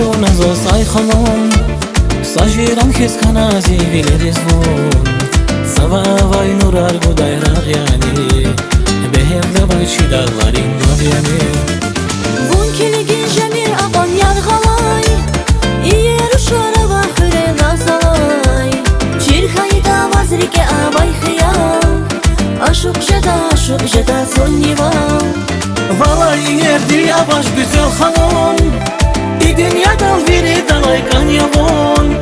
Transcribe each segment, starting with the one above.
کن از سای خانم ساجیران خیز کنازی ویلیز بون سوا وای نورار گودای راغیانی بهم دوای چی داغلاریم نابیانی بون کلگی جمی آقان yargalay İyi ruşara va xure nazalay Çirxay da vazrike abay xiyal Aşık jeda sonnival Vallahi yerdi yavaş güzel hanım İdin ya dal veri dalay kan yavon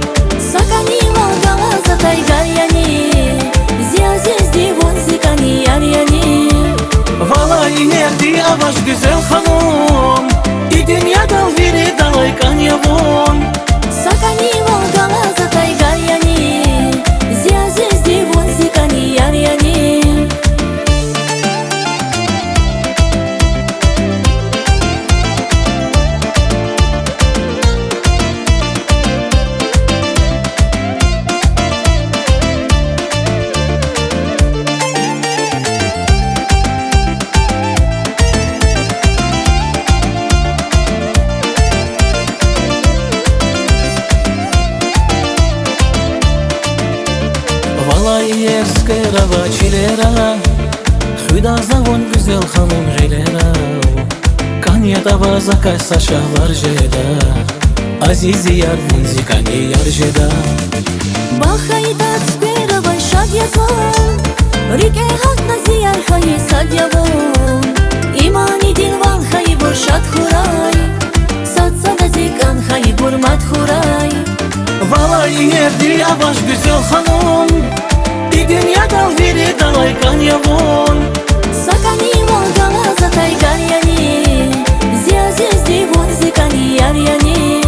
Sakani valgala zatay garyani Ziyaziz divon zikani yaryani Vallahi yerdi yavaş güzel hanım İdin ya dal veri dalay kan yavon Sakani valgala zatay garyani Ziyaziz divon zikani yaryani Vallahi yer skera va çilera Xuyda zavon güzel hanım jelera Kanyada vaza kaysa şahlar jeda Azizi yar munzikani yar jeda Бахайда сквера вайшад язон Рике хак на зияр хаи сад явон Имани динван хаи буршад хурай Сад сада зикан хаи бурмат хурай Vallahi yerdi yavaş güzel hanım İdin ya dal veri dalay kan yavon Sakani valgala zatay garyani Ziyaziz divon zikani yaryani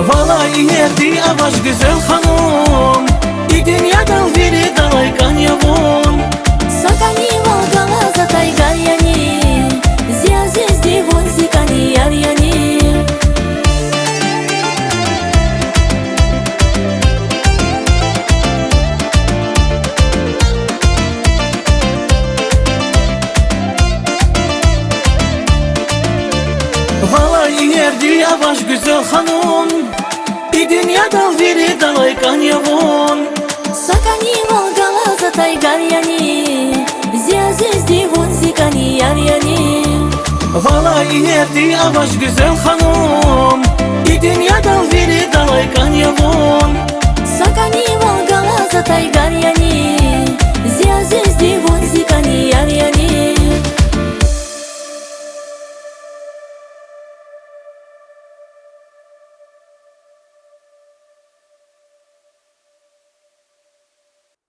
Vallahi yerdi yavaş güzel hanım İdin ya dal veri dalay kan yavon Sakani valgala zatay garyani Ziyaziz divon zikani yaryani Vallahi yerdi yavaş güzel hanım İdin ya dal veri dalay kan yavon Sakani valgala zatay garyani Ziyaziz divon zikani yaryani Vallahi yerdi yavaş güzel hanım